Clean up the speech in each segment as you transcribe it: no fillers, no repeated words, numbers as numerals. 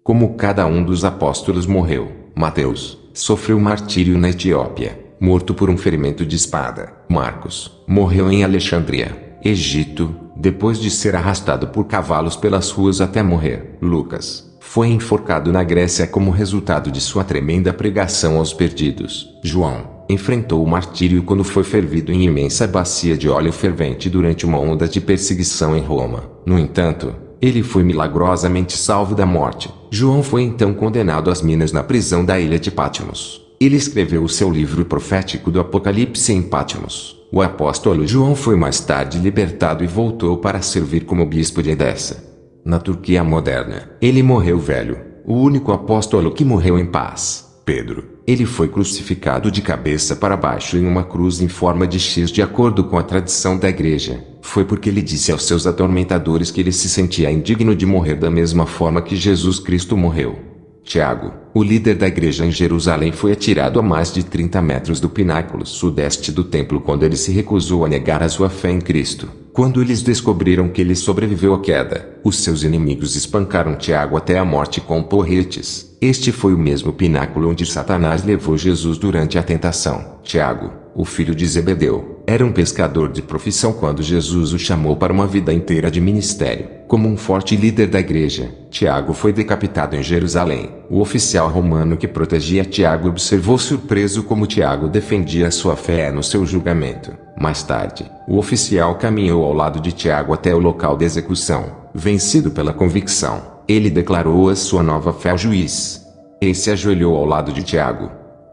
Como cada um dos apóstolos morreu. Mateus sofreu martírio na Etiópia, morto por um ferimento de espada. Marcos morreu em Alexandria, Egito, depois de ser arrastado por cavalos pelas ruas até morrer. Lucas foi enforcado na Grécia como resultado de sua tremenda pregação aos perdidos. João enfrentou o martírio quando foi fervido em imensa bacia de óleo fervente durante uma onda de perseguição em Roma. No entanto, ele foi milagrosamente salvo da morte. João foi então condenado às minas na prisão da ilha de Patmos. Ele escreveu o seu livro profético do Apocalipse em Patmos. O apóstolo João foi mais tarde libertado e voltou para servir como bispo de Edessa, na Turquia moderna. Ele morreu velho, o único apóstolo que morreu em paz. Pedro. Ele foi crucificado de cabeça para baixo em uma cruz em forma de X de acordo com a tradição da igreja. Foi porque ele disse aos seus atormentadores que ele se sentia indigno de morrer da mesma forma que Jesus Cristo morreu. Tiago, o líder da igreja em Jerusalém, foi atirado a mais de 30 metros do pináculo sudeste do templo quando ele se recusou a negar a sua fé em Cristo. Quando eles descobriram que ele sobreviveu à queda, os seus inimigos espancaram Tiago até a morte com porretes. Este foi o mesmo pináculo onde Satanás levou Jesus durante a tentação. Tiago, o filho de Zebedeu, era um pescador de profissão quando Jesus o chamou para uma vida inteira de ministério. Como um forte líder da igreja, Tiago foi decapitado em Jerusalém. O oficial romano que protegia Tiago observou surpreso como Tiago defendia sua fé no seu julgamento. Mais tarde, o oficial caminhou ao lado de Tiago até o local da execução. Vencido pela convicção, ele declarou a sua nova fé ao juiz. Ele se ajoelhou ao lado de Tiago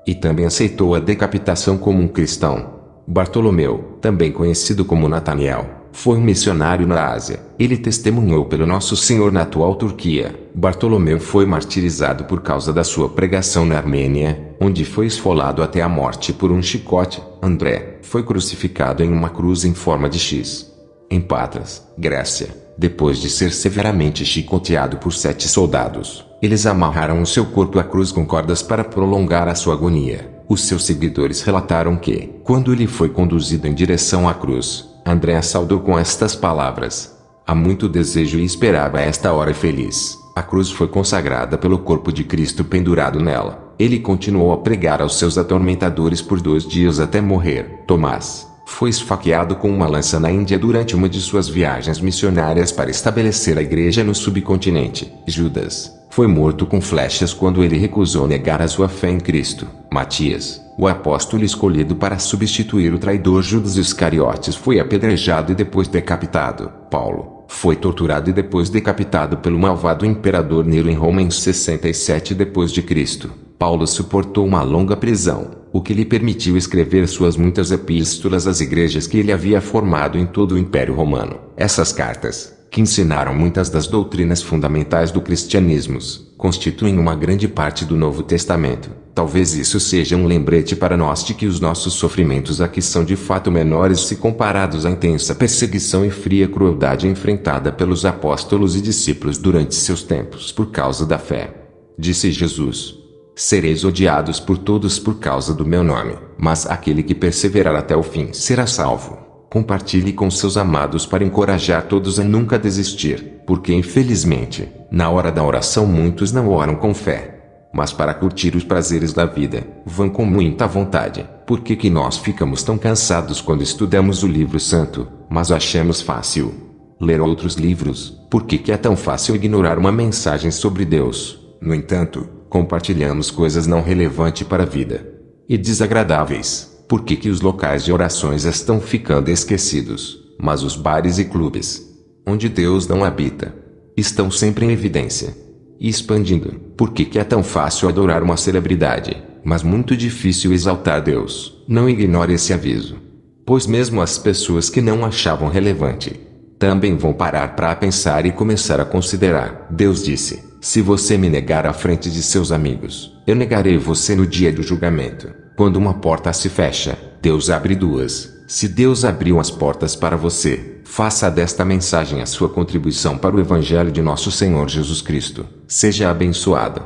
e também aceitou a decapitação como um cristão. Bartolomeu, também conhecido como Nataniel, foi um missionário na Ásia. Ele testemunhou pelo Nosso Senhor na atual Turquia. Bartolomeu foi martirizado por causa da sua pregação na Armênia, onde foi esfolado até a morte por um chicote. André foi crucificado em uma cruz em forma de X, em Patras, Grécia, depois de ser severamente chicoteado por 7 soldados. Eles amarraram o seu corpo à cruz com cordas para prolongar a sua agonia. Os seus seguidores relataram que, quando ele foi conduzido em direção à cruz, André saudou com estas palavras: há muito desejo e esperava esta hora feliz. A cruz foi consagrada pelo corpo de Cristo pendurado nela. Ele continuou a pregar aos seus atormentadores por 2 dias até morrer. Tomás foi esfaqueado com uma lança na Índia durante uma de suas viagens missionárias para estabelecer a igreja no subcontinente. Judas foi morto com flechas quando ele recusou negar a sua fé em Cristo. Matias, o apóstolo escolhido para substituir o traidor Judas Iscariotes, foi apedrejado e depois decapitado. Paulo foi torturado e depois decapitado pelo malvado imperador Nero em Roma em 67 d.C. Paulo suportou uma longa prisão, o que lhe permitiu escrever suas muitas epístolas às igrejas que ele havia formado em todo o Império Romano. Essas cartas, que ensinaram muitas das doutrinas fundamentais do cristianismo, constituem uma grande parte do Novo Testamento. Talvez isso seja um lembrete para nós de que os nossos sofrimentos aqui são de fato menores se comparados à intensa perseguição e fria crueldade enfrentada pelos apóstolos e discípulos durante seus tempos por causa da fé. Disse Jesus: sereis odiados por todos por causa do meu nome, mas aquele que perseverar até o fim será salvo. Compartilhe com seus amados para encorajar todos a nunca desistir, porque infelizmente, na hora da oração muitos não oram com fé, mas para curtir os prazeres da vida, vão com muita vontade. Por que que nós ficamos tão cansados quando estudamos o livro santo, mas achamos fácil ler outros livros? Por que que é tão fácil ignorar uma mensagem sobre Deus? No entanto, compartilhamos coisas não relevantes para a vida e desagradáveis. Por que que os locais de orações estão ficando esquecidos, mas os bares e clubes, onde Deus não habita, estão sempre em evidência e expandindo? Por que que é tão fácil adorar uma celebridade, mas muito difícil exaltar Deus? Não ignore esse aviso, pois mesmo as pessoas que não achavam relevante também vão parar para pensar e começar a considerar. Deus disse: se você me negar à frente de seus amigos, eu negarei você no dia do julgamento. Quando uma porta se fecha, Deus abre 2. Se Deus abriu as portas para você, faça desta mensagem a sua contribuição para o Evangelho de nosso Senhor Jesus Cristo. Seja abençoado.